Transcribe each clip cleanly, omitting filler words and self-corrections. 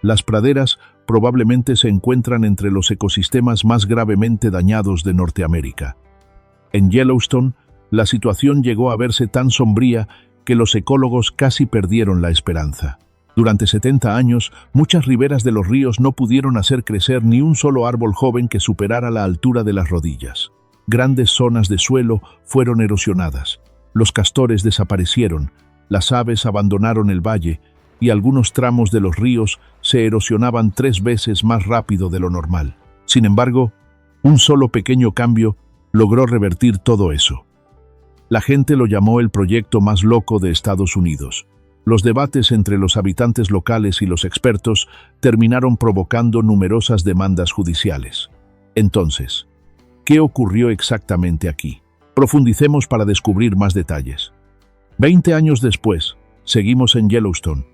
Las praderas probablemente se encuentran entre los ecosistemas más gravemente dañados de Norteamérica. En Yellowstone, la situación llegó a verse tan sombría que los ecólogos casi perdieron la esperanza. Durante 70 años, muchas riberas de los ríos no pudieron hacer crecer ni un solo árbol joven que superara la altura de las rodillas. Grandes zonas de suelo fueron erosionadas. Los castores desaparecieron, las aves abandonaron el valle y algunos tramos de los ríos se erosionaban 3 veces más rápido de lo normal. Sin embargo, un solo pequeño cambio logró revertir todo eso. La gente lo llamó el proyecto más loco de Estados Unidos. Los debates entre los habitantes locales y los expertos terminaron provocando numerosas demandas judiciales. Entonces, ¿qué ocurrió exactamente aquí? Profundicemos para descubrir más detalles. 20 años después, seguimos en Yellowstone,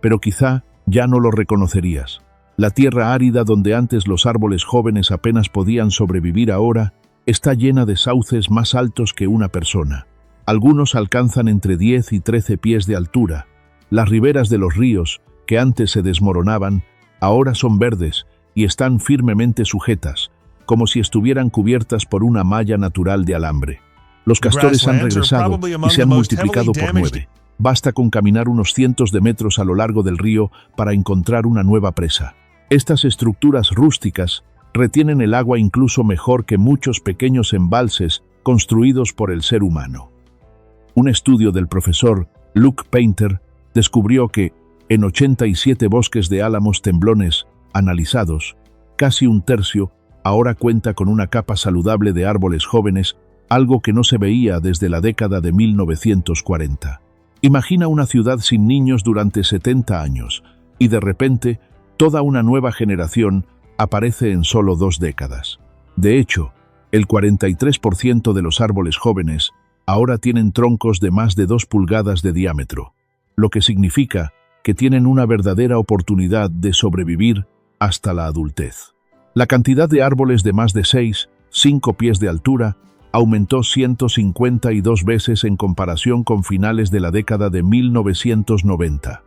pero quizá ya no lo reconocerías. La tierra árida donde antes los árboles jóvenes apenas podían sobrevivir ahora está llena de sauces más altos que una persona. Algunos alcanzan entre 10 y 13 pies de altura. Las riberas de los ríos, que antes se desmoronaban, ahora son verdes y están firmemente sujetas, como si estuvieran cubiertas por una malla natural de alambre. Los castores han regresado y se han multiplicado por 9. Basta con caminar unos cientos de metros a lo largo del río para encontrar una nueva presa. Estas estructuras rústicas retienen el agua incluso mejor que muchos pequeños embalses construidos por el ser humano. Un estudio del profesor Luke Painter descubrió que, en 87 bosques de álamos temblones analizados, casi un tercio ahora cuenta con una capa saludable de árboles jóvenes, algo que no se veía desde la década de 1940. Imagina una ciudad sin niños durante 70 años, y de repente, toda una nueva generación aparece en solo 2 décadas. De hecho, el 43% de los árboles jóvenes ahora tienen troncos de más de 2 pulgadas de diámetro, lo que significa que tienen una verdadera oportunidad de sobrevivir hasta la adultez. La cantidad de árboles de más de 5 pies de altura aumentó 152 veces en comparación con finales de la década de 1990.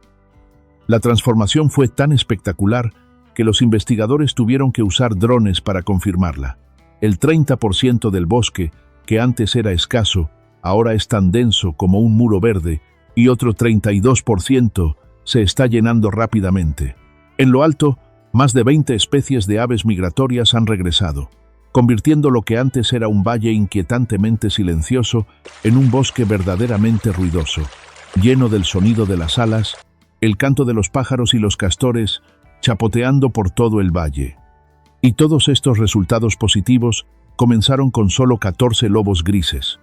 La transformación fue tan espectacular que los investigadores tuvieron que usar drones para confirmarla. El 30% del bosque, que antes era escaso, ahora es tan denso como un muro verde, y otro 32% se está llenando rápidamente. En lo alto, más de 20 especies de aves migratorias han regresado, convirtiendo lo que antes era un valle inquietantemente silencioso en un bosque verdaderamente ruidoso, lleno del sonido de las alas, el canto de los pájaros y los castores chapoteando por todo el valle. Y todos estos resultados positivos comenzaron con solo 14 lobos grises.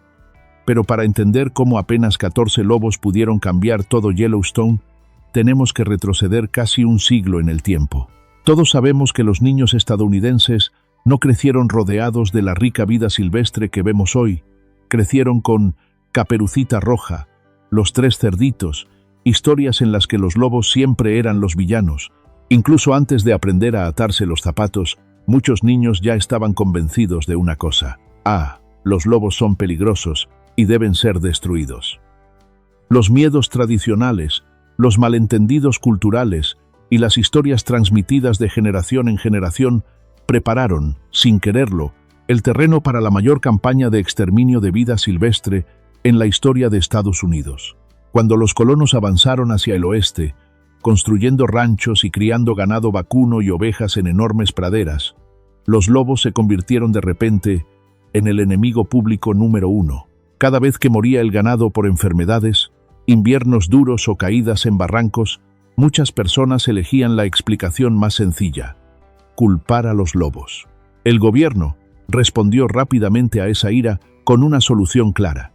Pero para entender cómo apenas 14 lobos pudieron cambiar todo Yellowstone, tenemos que retroceder casi un siglo en el tiempo. Todos sabemos que los niños estadounidenses no crecieron rodeados de la rica vida silvestre que vemos hoy. Crecieron con Caperucita Roja, Los 3 cerditos, historias en las que los lobos siempre eran los villanos. Incluso antes de aprender a atarse los zapatos, muchos niños ya estaban convencidos de una cosa: los lobos son peligrosos y deben ser destruidos. Los miedos tradicionales, los malentendidos culturales y las historias transmitidas de generación en generación prepararon, sin quererlo, el terreno para la mayor campaña de exterminio de vida silvestre en la historia de Estados Unidos. Cuando los colonos avanzaron hacia el oeste, construyendo ranchos y criando ganado vacuno y ovejas en enormes praderas, los lobos se convirtieron de repente en el enemigo público número 1. Cada vez que moría el ganado por enfermedades, inviernos duros o caídas en barrancos, muchas personas elegían la explicación más sencilla: culpar a los lobos. El gobierno respondió rápidamente a esa ira con una solución clara.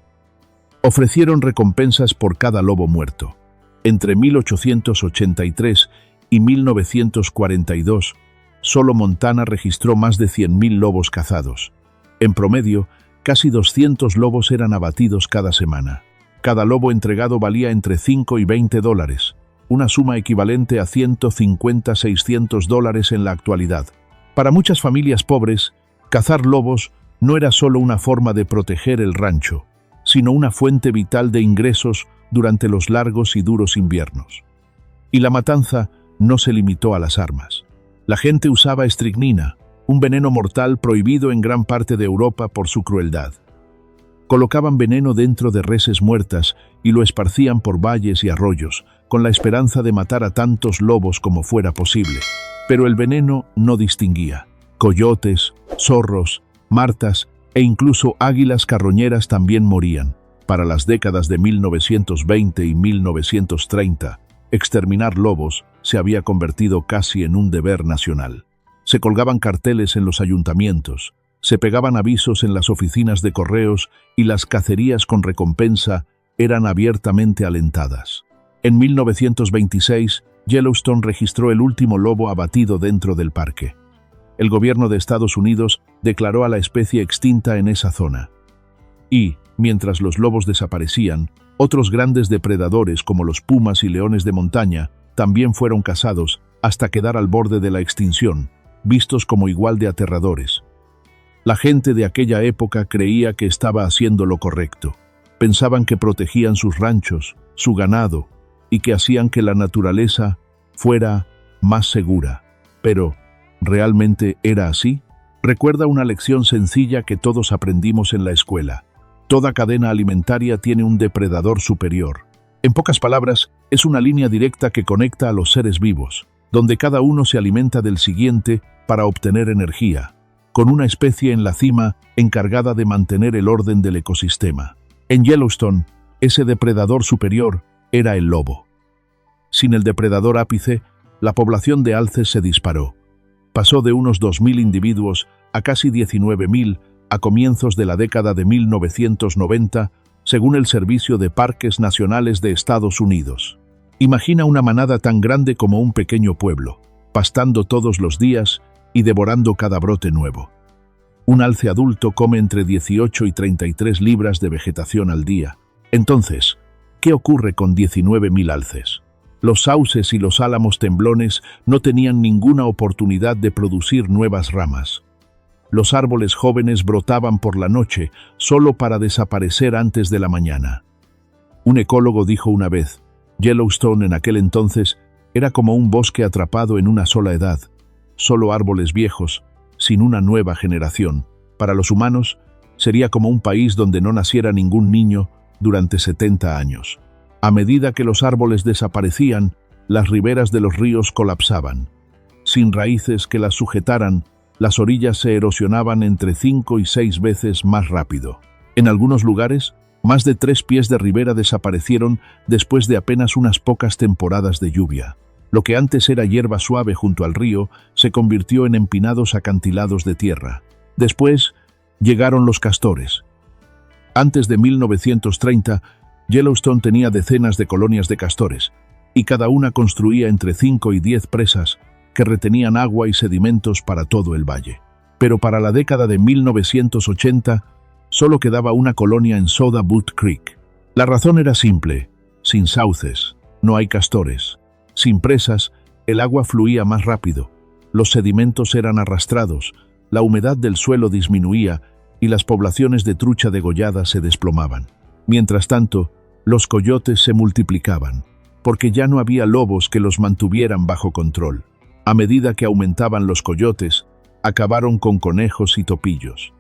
Ofrecieron recompensas por cada lobo muerto. Entre 1883 y 1942, solo Montana registró más de 100.000 lobos cazados. En promedio, casi 200 lobos eran abatidos cada semana. Cada lobo entregado valía entre $5 y $20, una suma equivalente a $150–600 en la actualidad. Para muchas familias pobres, cazar lobos no era solo una forma de proteger el rancho, sino una fuente vital de ingresos durante los largos y duros inviernos. Y la matanza no se limitó a las armas. La gente usaba estricnina, un veneno mortal prohibido en gran parte de Europa por su crueldad. Colocaban veneno dentro de reses muertas y lo esparcían por valles y arroyos, con la esperanza de matar a tantos lobos como fuera posible. Pero el veneno no distinguía. Coyotes, zorros, martas e incluso águilas carroñeras también morían. Para las décadas de 1920 y 1930, exterminar lobos se había convertido casi en un deber nacional. Se colgaban carteles en los ayuntamientos, se pegaban avisos en las oficinas de correos y las cacerías con recompensa eran abiertamente alentadas. En 1926, Yellowstone registró el último lobo abatido dentro del parque. El gobierno de Estados Unidos declaró a la especie extinta en esa zona. Y, mientras los lobos desaparecían, otros grandes depredadores como los pumas y leones de montaña también fueron cazados hasta quedar al borde de la extinción, vistos como igual de aterradores. La gente de aquella época creía que estaba haciendo lo correcto. Pensaban que protegían sus ranchos, su ganado, y que hacían que la naturaleza fuera más segura. Pero, ¿realmente era así? Recuerda una lección sencilla que todos aprendimos en la escuela. Toda cadena alimentaria tiene un depredador superior. En pocas palabras, es una línea directa que conecta a los seres vivos, donde cada uno se alimenta del siguiente para obtener energía, con una especie en la cima encargada de mantener el orden del ecosistema. En Yellowstone, ese depredador superior era el lobo. Sin el depredador ápice, la población de alces se disparó. Pasó de unos 2.000 individuos a casi 19.000 a comienzos de la década de 1990, según el Servicio de Parques Nacionales de Estados Unidos. Imagina una manada tan grande como un pequeño pueblo, pastando todos los días y devorando cada brote nuevo. Un alce adulto come entre 18 y 33 libras de vegetación al día. Entonces, ¿qué ocurre con 19.000 alces? Los sauces y los álamos temblones no tenían ninguna oportunidad de producir nuevas ramas. Los árboles jóvenes brotaban por la noche solo para desaparecer antes de la mañana. Un ecólogo dijo una vez, Yellowstone en aquel entonces era como un bosque atrapado en una sola edad, solo árboles viejos, sin una nueva generación. Para los humanos, sería como un país donde no naciera ningún niño durante 70 años. A medida que los árboles desaparecían, las riberas de los ríos colapsaban. Sin raíces que las sujetaran, las orillas se erosionaban entre 5 y 6 veces más rápido. En algunos lugares, más de 3 pies de ribera desaparecieron después de apenas unas pocas temporadas de lluvia. Lo que antes era hierba suave junto al río se convirtió en empinados acantilados de tierra. Después llegaron los castores. Antes de 1930, Yellowstone tenía decenas de colonias de castores, y cada una construía entre 5 y 10 presas que retenían agua y sedimentos para todo el valle. Pero para la década de 1980, solo quedaba una colonia en Soda Butte Creek. La razón era simple: sin sauces, no hay castores. Sin presas, el agua fluía más rápido, los sedimentos eran arrastrados, la humedad del suelo disminuía y las poblaciones de trucha degollada se desplomaban. Mientras tanto, los coyotes se multiplicaban, porque ya no había lobos que los mantuvieran bajo control. A medida que aumentaban los coyotes, acabaron con conejos y topillos.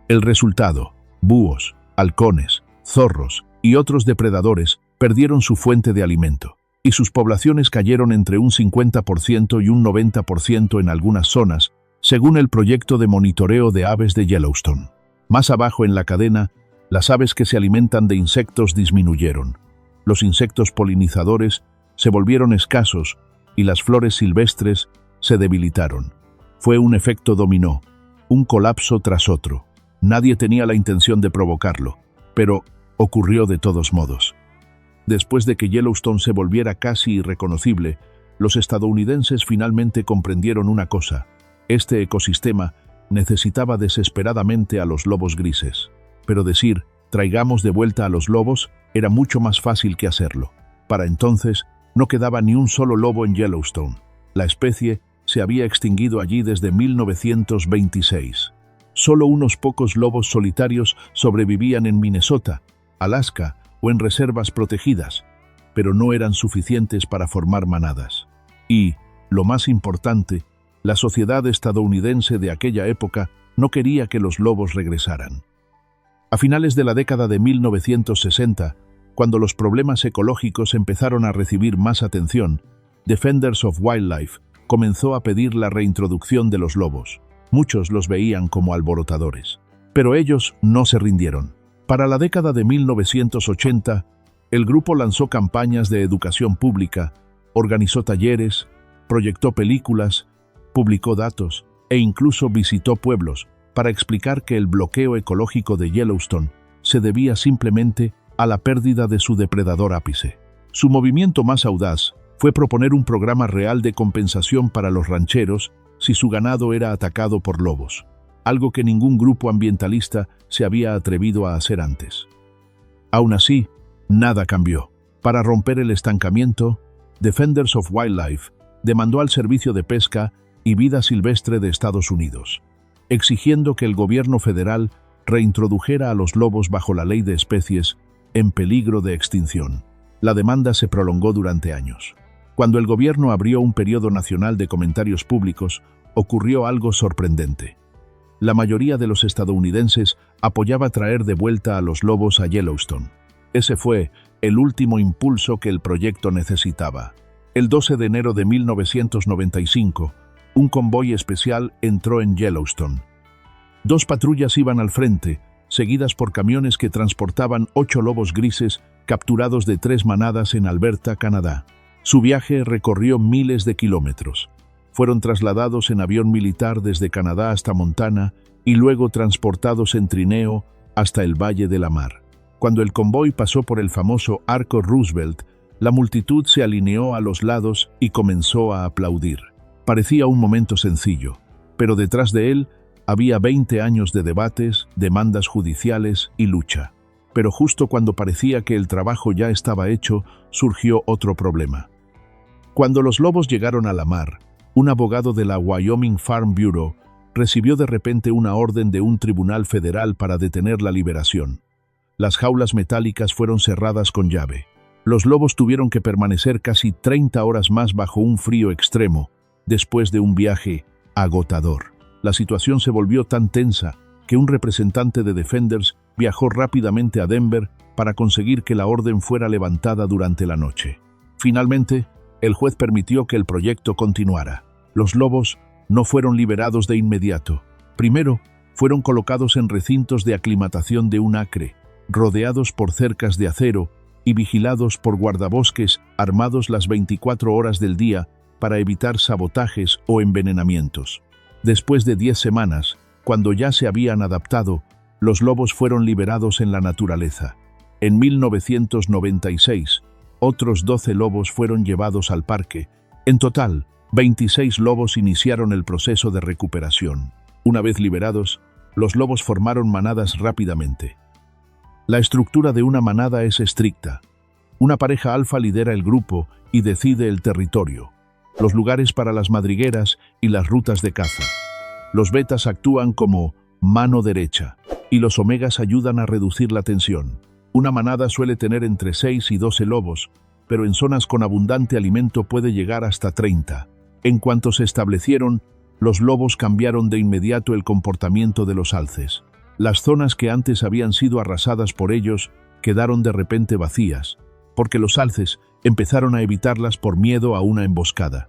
El resultado: búhos, halcones, zorros y otros depredadores perdieron su fuente de alimento, y sus poblaciones cayeron entre un 50% y un 90% en algunas zonas, según el proyecto de monitoreo de aves de Yellowstone. Más abajo en la cadena, las aves que se alimentan de insectos disminuyeron. Los insectos polinizadores se volvieron escasos y las flores silvestres se debilitaron. Fue un efecto dominó, un colapso tras otro. Nadie tenía la intención de provocarlo, pero ocurrió de todos modos. Después de que Yellowstone se volviera casi irreconocible, los estadounidenses finalmente comprendieron una cosa: este ecosistema necesitaba desesperadamente a los lobos grises. Pero decir, traigamos de vuelta a los lobos, era mucho más fácil que hacerlo. Para entonces, no quedaba ni un solo lobo en Yellowstone. La especie se había extinguido allí desde 1926. Solo unos pocos lobos solitarios sobrevivían en Minnesota, Alaska o en reservas protegidas, pero no eran suficientes para formar manadas. Y, lo más importante, la sociedad estadounidense de aquella época no quería que los lobos regresaran. A finales de la década de 1960, cuando los problemas ecológicos empezaron a recibir más atención, Defenders of Wildlife comenzó a pedir la reintroducción de los lobos. Muchos los veían como alborotadores. Pero ellos no se rindieron. Para la década de 1980, el grupo lanzó campañas de educación pública, organizó talleres, proyectó películas, publicó datos e incluso visitó pueblos para explicar que el bloqueo ecológico de Yellowstone se debía simplemente a la pérdida de su depredador ápice. Su movimiento más audaz fue proponer un programa real de compensación para los rancheros si su ganado era atacado por lobos, algo que ningún grupo ambientalista se había atrevido a hacer antes. Aún así, nada cambió. Para romper el estancamiento, Defenders of Wildlife demandó al Servicio de Pesca y Vida Silvestre de Estados Unidos, exigiendo que el gobierno federal reintrodujera a los lobos bajo la Ley de Especies en peligro de extinción. La demanda se prolongó durante años. Cuando el gobierno abrió un periodo nacional de comentarios públicos, ocurrió algo sorprendente. La mayoría de los estadounidenses apoyaba traer de vuelta a los lobos a Yellowstone. Ese fue el último impulso que el proyecto necesitaba. El 12 de enero de 1995, un convoy especial entró en Yellowstone. 2 patrullas iban al frente, seguidas por camiones que transportaban 8 lobos grises capturados de 3 manadas en Alberta, Canadá. Su viaje recorrió miles de kilómetros. Fueron trasladados en avión militar desde Canadá hasta Montana y luego transportados en trineo hasta el Valle de la Mar. Cuando el convoy pasó por el famoso Arco Roosevelt, la multitud se alineó a los lados y comenzó a aplaudir. Parecía un momento sencillo, pero detrás de él había 20 años de debates, demandas judiciales y lucha. Pero justo cuando parecía que el trabajo ya estaba hecho, surgió otro problema. Cuando los lobos llegaron a la mar, un abogado de la Wyoming Farm Bureau recibió de repente una orden de un tribunal federal para detener la liberación. Las jaulas metálicas fueron cerradas con llave. Los lobos tuvieron que permanecer casi 30 horas más bajo un frío extremo, después de un viaje agotador. La situación se volvió tan tensa que un representante de Defenders viajó rápidamente a Denver para conseguir que la orden fuera levantada durante la noche. Finalmente, el juez permitió que el proyecto continuara. Los lobos no fueron liberados de inmediato. Primero, fueron colocados en recintos de aclimatación de un acre, rodeados por cercas de acero y vigilados por guardabosques armados las 24 horas del día para evitar sabotajes o envenenamientos. Después de 10 semanas, cuando ya se habían adaptado, los lobos fueron liberados en la naturaleza. En 1996, otros 12 lobos fueron llevados al parque. En total, 26 lobos iniciaron el proceso de recuperación. Una vez liberados, los lobos formaron manadas rápidamente. La estructura de una manada es estricta. Una pareja alfa lidera el grupo y decide el territorio, los lugares para las madrigueras y las rutas de caza. Los betas actúan como mano derecha y los omegas ayudan a reducir la tensión. Una manada suele tener entre 6 y 12 lobos, pero en zonas con abundante alimento puede llegar hasta 30. En cuanto se establecieron, los lobos cambiaron de inmediato el comportamiento de los alces. Las zonas que antes habían sido arrasadas por ellos quedaron de repente vacías, porque los alces empezaron a evitarlas por miedo a una emboscada.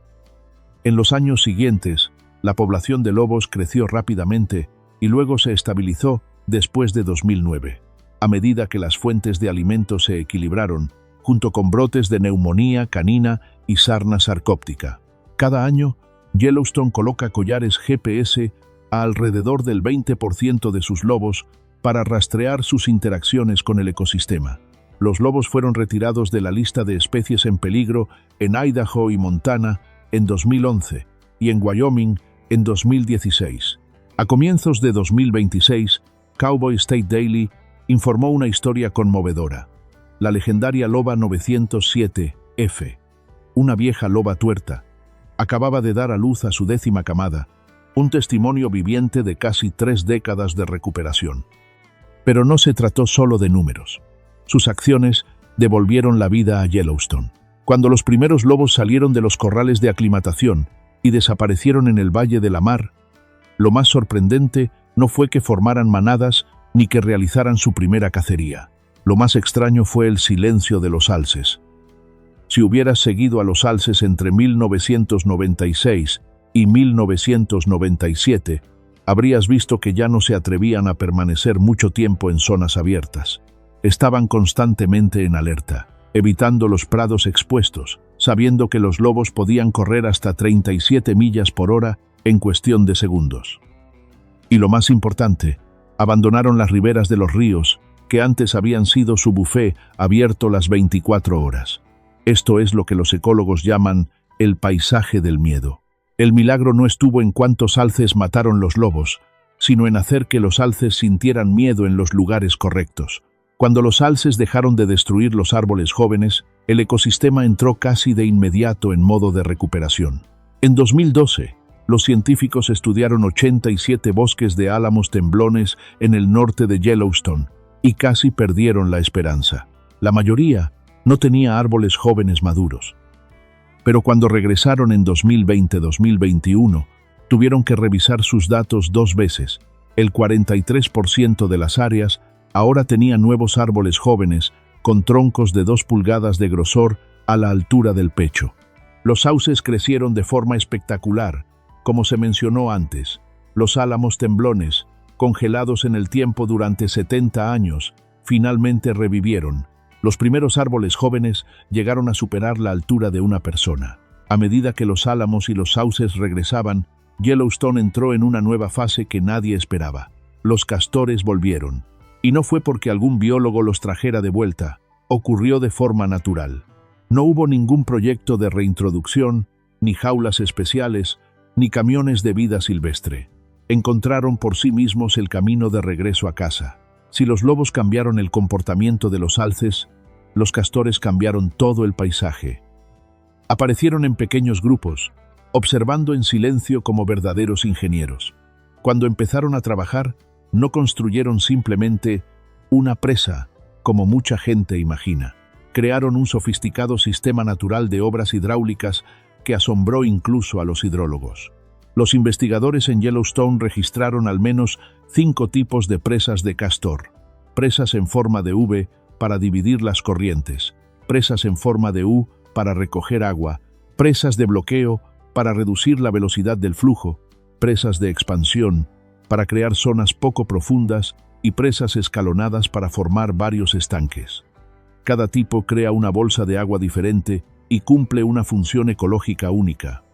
En los años siguientes, la población de lobos creció rápidamente y luego se estabilizó después de 2009, a medida que las fuentes de alimento se equilibraron, junto con brotes de neumonía canina y sarna sarcóptica. Cada año, Yellowstone coloca collares GPS a alrededor del 20% de sus lobos para rastrear sus interacciones con el ecosistema. Los lobos fueron retirados de la lista de especies en peligro en Idaho y Montana en 2011 y en Wyoming en 2016. A comienzos de 2026, Cowboy State Daily informó una historia conmovedora. La legendaria loba 907F, una vieja loba tuerta, acababa de dar a luz a su 10ª camada, un testimonio viviente de casi 3 décadas de recuperación. Pero no se trató solo de números. Sus acciones devolvieron la vida a Yellowstone. Cuando los primeros lobos salieron de los corrales de aclimatación y desaparecieron en el Valle de la Mar, lo más sorprendente no fue que formaran manadas ni que realizaran su primera cacería. Lo más extraño fue el silencio de los alces. Si hubieras seguido a los alces entre 1996 y 1997, habrías visto que ya no se atrevían a permanecer mucho tiempo en zonas abiertas. Estaban constantemente en alerta, evitando los prados expuestos, sabiendo que los lobos podían correr hasta 37 millas por hora en cuestión de segundos. Y lo más importante, abandonaron las riberas de los ríos, que antes habían sido su buffet abierto las 24 horas. Esto es lo que los ecólogos llaman el paisaje del miedo. El milagro no estuvo en cuántos alces mataron los lobos, sino en hacer que los alces sintieran miedo en los lugares correctos. Cuando los alces dejaron de destruir los árboles jóvenes, el ecosistema entró casi de inmediato en modo de recuperación. En 2012, los científicos estudiaron 87 bosques de álamos temblones en el norte de Yellowstone y casi perdieron la esperanza. La mayoría no tenía árboles jóvenes maduros. Pero cuando regresaron en 2020-2021, tuvieron que revisar sus datos 2 veces. El 43% de las áreas ahora tenía nuevos árboles jóvenes con troncos de 2 pulgadas de grosor a la altura del pecho. Los sauces crecieron de forma espectacular, como se mencionó antes. Los álamos temblones, congelados en el tiempo durante 70 años, finalmente revivieron. Los primeros árboles jóvenes llegaron a superar la altura de una persona. A medida que los álamos y los sauces regresaban, Yellowstone entró en una nueva fase que nadie esperaba. Los castores volvieron. Y no fue porque algún biólogo los trajera de vuelta, ocurrió de forma natural. No hubo ningún proyecto de reintroducción, ni jaulas especiales, ni camiones de vida silvestre. Encontraron por sí mismos el camino de regreso a casa. Si los lobos cambiaron el comportamiento de los alces, los castores cambiaron todo el paisaje. Aparecieron en pequeños grupos, observando en silencio como verdaderos ingenieros. Cuando empezaron a trabajar, no construyeron simplemente una presa, como mucha gente imagina. Crearon un sofisticado sistema natural de obras hidráulicas que asombró incluso a los hidrólogos. Los investigadores en Yellowstone registraron al menos 5 tipos de presas de castor. Presas en forma de V para dividir las corrientes, presas en forma de U para recoger agua, presas de bloqueo para reducir la velocidad del flujo, presas de expansión para crear zonas poco profundas y presas escalonadas para formar varios estanques. Cada tipo crea una bolsa de agua diferente y cumple una función ecológica única.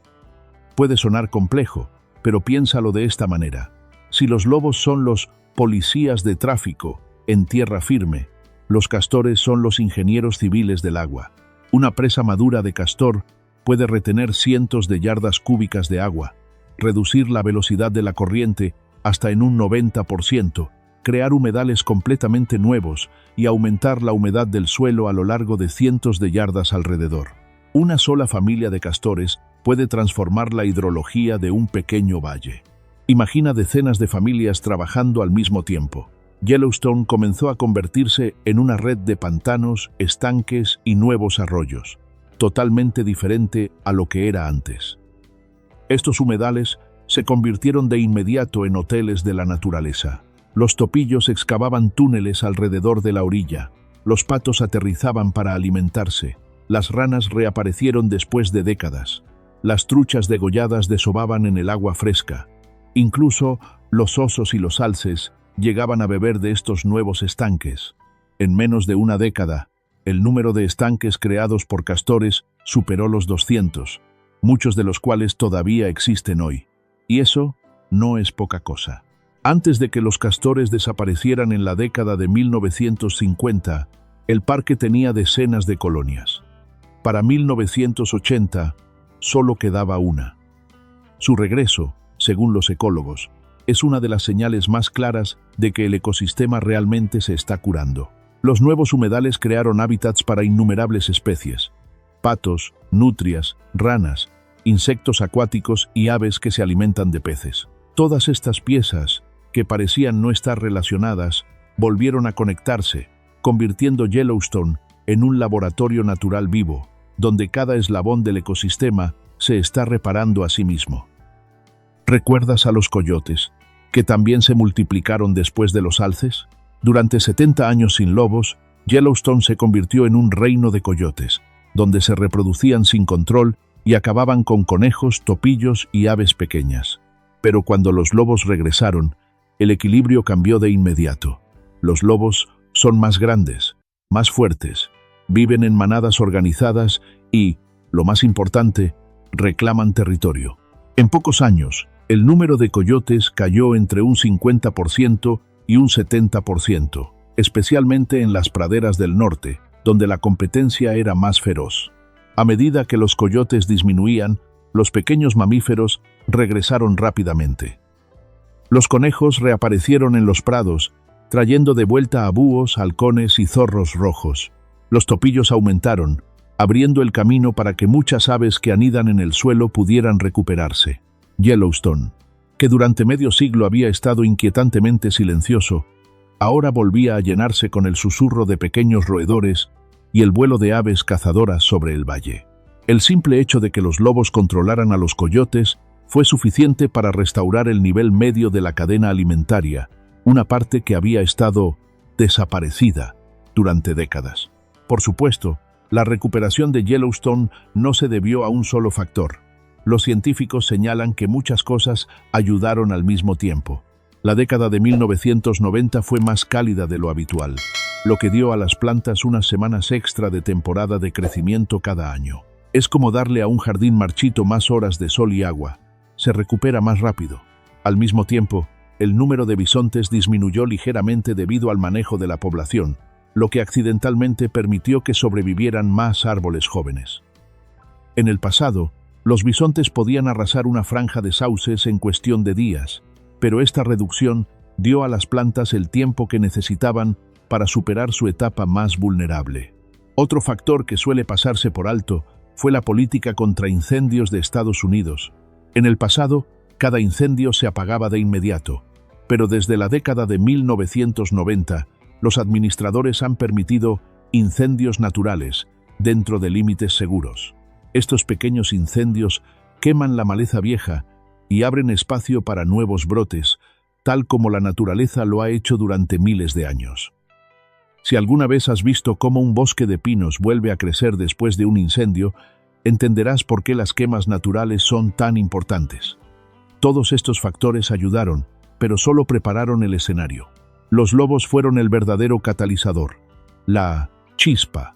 Puede sonar complejo, pero piénsalo de esta manera. Si los lobos son los policías de tráfico en tierra firme, los castores son los ingenieros civiles del agua. Una presa madura de castor puede retener cientos de yardas cúbicas de agua, reducir la velocidad de la corriente hasta en un 90%, crear humedales completamente nuevos y aumentar la humedad del suelo a lo largo de cientos de yardas alrededor. Una sola familia de castores puede transformar la hidrología de un pequeño valle. Imagina decenas de familias trabajando al mismo tiempo. Yellowstone comenzó a convertirse en una red de pantanos, estanques y nuevos arroyos, totalmente diferente a lo que era antes. Estos humedales se convirtieron de inmediato en hoteles de la naturaleza. Los topillos excavaban túneles alrededor de la orilla, los patos aterrizaban para alimentarse, las ranas reaparecieron después de décadas, las truchas degolladas desovaban en el agua fresca, incluso los osos y los alces llegaban a beber de estos nuevos estanques. En menos de una década, el número de estanques creados por castores superó los 200, muchos de los cuales todavía existen hoy. Y eso no es poca cosa. Antes de que los castores desaparecieran en la década de 1950, el parque tenía decenas de colonias. Para 1980, solo quedaba una. Su regreso, según los ecólogos, es una de las señales más claras de que el ecosistema realmente se está curando. Los nuevos humedales crearon hábitats para innumerables especies: patos, nutrias, ranas, insectos acuáticos y aves que se alimentan de peces. Todas estas piezas, que parecían no estar relacionadas, volvieron a conectarse, convirtiendo Yellowstone en un laboratorio natural vivo. donde cada eslabón del ecosistema se está reparando a sí mismo. ¿Recuerdas a los coyotes, que también se multiplicaron después de los alces? Durante 70 años sin lobos, Yellowstone se convirtió en un reino de coyotes, donde se reproducían sin control y acababan con conejos, topillos y aves pequeñas. Pero cuando los lobos regresaron, el equilibrio cambió de inmediato. Los lobos son más grandes, más fuertes, viven en manadas organizadas y, lo más importante, reclaman territorio. En pocos años, el número de coyotes cayó entre un 50% y un 70%, especialmente en las praderas del norte, donde la competencia era más feroz. A medida que los coyotes disminuían, los pequeños mamíferos regresaron rápidamente. Los conejos reaparecieron en los prados, trayendo de vuelta a búhos, halcones y zorros rojos. Los topillos aumentaron, abriendo el camino para que muchas aves que anidan en el suelo pudieran recuperarse. Yellowstone, que durante medio siglo había estado inquietantemente silencioso, ahora volvía a llenarse con el susurro de pequeños roedores y el vuelo de aves cazadoras sobre el valle. El simple hecho de que los lobos controlaran a los coyotes fue suficiente para restaurar el nivel medio de la cadena alimentaria, una parte que había estado desaparecida durante décadas. Por supuesto, la recuperación de Yellowstone no se debió a un solo factor. Los científicos señalan que muchas cosas ayudaron al mismo tiempo. La década de 1990 fue más cálida de lo habitual, lo que dio a las plantas unas semanas extra de temporada de crecimiento cada año. Es como darle a un jardín marchito más horas de sol y agua. Se recupera más rápido. Al mismo tiempo, el número de bisontes disminuyó ligeramente debido al manejo de la población, lo que accidentalmente permitió que sobrevivieran más árboles jóvenes. En el pasado, los bisontes podían arrasar una franja de sauces en cuestión de días, pero esta reducción dio a las plantas el tiempo que necesitaban para superar su etapa más vulnerable. Otro factor que suele pasarse por alto fue la política contra incendios de Estados Unidos. En el pasado, cada incendio se apagaba de inmediato, pero desde la década de 1990, los administradores han permitido incendios naturales dentro de límites seguros. Estos pequeños incendios queman la maleza vieja y abren espacio para nuevos brotes, tal como la naturaleza lo ha hecho durante miles de años. Si alguna vez has visto cómo un bosque de pinos vuelve a crecer después de un incendio, entenderás por qué las quemas naturales son tan importantes. Todos estos factores ayudaron, pero solo prepararon el escenario. Los lobos fueron el verdadero catalizador, la chispa,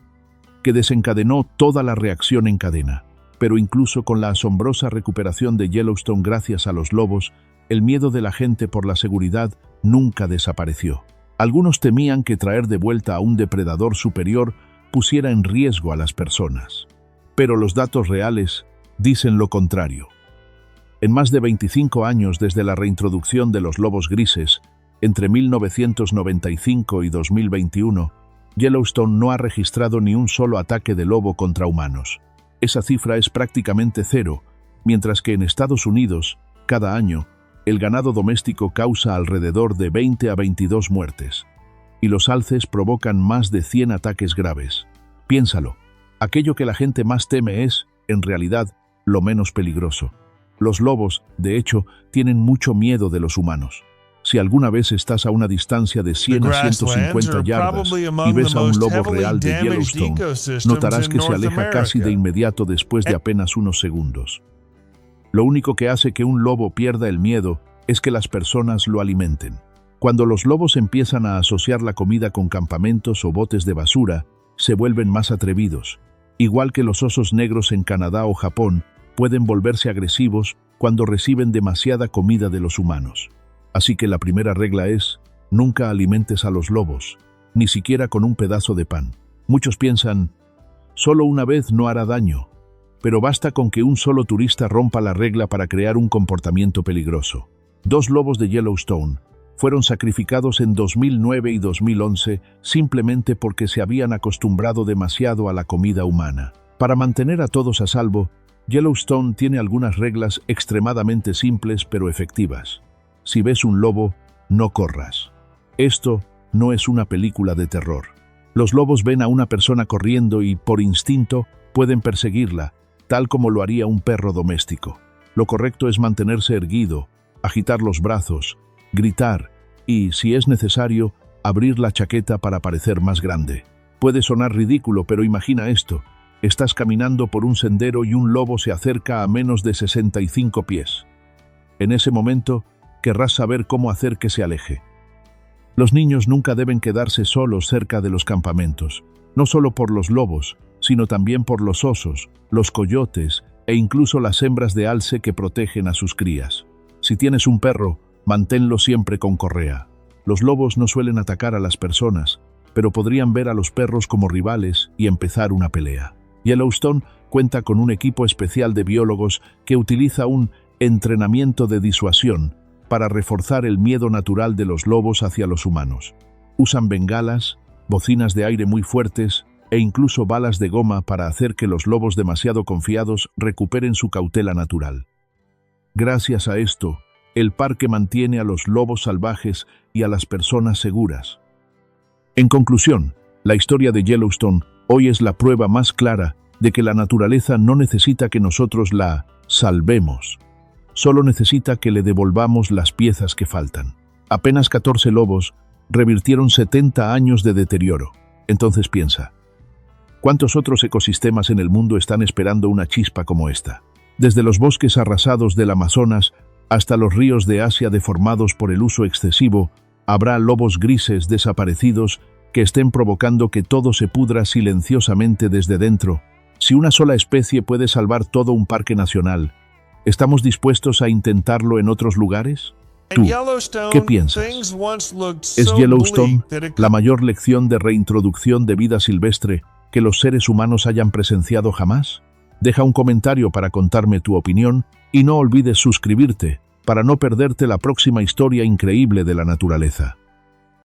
que desencadenó toda la reacción en cadena. Pero incluso con la asombrosa recuperación de Yellowstone gracias a los lobos, el miedo de la gente por la seguridad nunca desapareció. Algunos temían que traer de vuelta a un depredador superior pusiera en riesgo a las personas. Pero los datos reales dicen lo contrario. En más de 25 años desde la reintroducción de los lobos grises, entre 1995 y 2021, Yellowstone no ha registrado ni un solo ataque de lobo contra humanos. Esa cifra es prácticamente cero, mientras que en Estados Unidos, cada año, el ganado doméstico causa alrededor de 20 a 22 muertes, y los alces provocan más de 100 ataques graves. Piénsalo, aquello que la gente más teme es, en realidad, lo menos peligroso. Los lobos, de hecho, tienen mucho miedo de los humanos. Si alguna vez estás a una distancia de 100 a 150 yardas y ves a un lobo real de Yellowstone, notarás que se aleja casi de inmediato después de apenas unos segundos. Lo único que hace que un lobo pierda el miedo es que las personas lo alimenten. Cuando los lobos empiezan a asociar la comida con campamentos o botes de basura, se vuelven más atrevidos. Igual que los osos negros en Canadá o Japón, pueden volverse agresivos cuando reciben demasiada comida de los humanos. Así que la primera regla es, nunca alimentes a los lobos, ni siquiera con un pedazo de pan. Muchos piensan, solo una vez no hará daño, pero basta con que un solo turista rompa la regla para crear un comportamiento peligroso. 2 lobos de Yellowstone fueron sacrificados en 2009 y 2011 simplemente porque se habían acostumbrado demasiado a la comida humana. Para mantener a todos a salvo, Yellowstone tiene algunas reglas extremadamente simples pero efectivas. Si ves un lobo, no corras. Esto no es una película de terror. Los lobos ven a una persona corriendo y, por instinto, pueden perseguirla, tal como lo haría un perro doméstico. Lo correcto es mantenerse erguido, agitar los brazos, gritar y, si es necesario, abrir la chaqueta para parecer más grande. Puede sonar ridículo, pero imagina esto. Estás caminando por un sendero y un lobo se acerca a menos de 65 pies. En ese momento, querrás saber cómo hacer que se aleje. Los niños nunca deben quedarse solos cerca de los campamentos, no solo por los lobos, sino también por los osos, los coyotes e incluso las hembras de alce que protegen a sus crías. Si tienes un perro, manténlo siempre con correa. Los lobos no suelen atacar a las personas, pero podrían ver a los perros como rivales y empezar una pelea. Yellowstone cuenta con un equipo especial de biólogos que utiliza un entrenamiento de disuasión para reforzar el miedo natural de los lobos hacia los humanos. Usan bengalas, bocinas de aire muy fuertes e incluso balas de goma para hacer que los lobos demasiado confiados recuperen su cautela natural. Gracias a esto, el parque mantiene a los lobos salvajes y a las personas seguras. En conclusión, la historia de Yellowstone hoy es la prueba más clara de que la naturaleza no necesita que nosotros la salvemos. Solo necesita que le devolvamos las piezas que faltan. Apenas 14 lobos revirtieron 70 años de deterioro. Entonces piensa, ¿cuántos otros ecosistemas en el mundo están esperando una chispa como esta? Desde los bosques arrasados del Amazonas hasta los ríos de Asia deformados por el uso excesivo, habrá lobos grises desaparecidos que estén provocando que todo se pudra silenciosamente desde dentro. Si una sola especie puede salvar todo un parque nacional, ¿estamos dispuestos a intentarlo en otros lugares? ¿Tú qué piensas? ¿Es Yellowstone la mayor lección de reintroducción de vida silvestre que los seres humanos hayan presenciado jamás? Deja un comentario para contarme tu opinión y no olvides suscribirte para no perderte la próxima historia increíble de la naturaleza.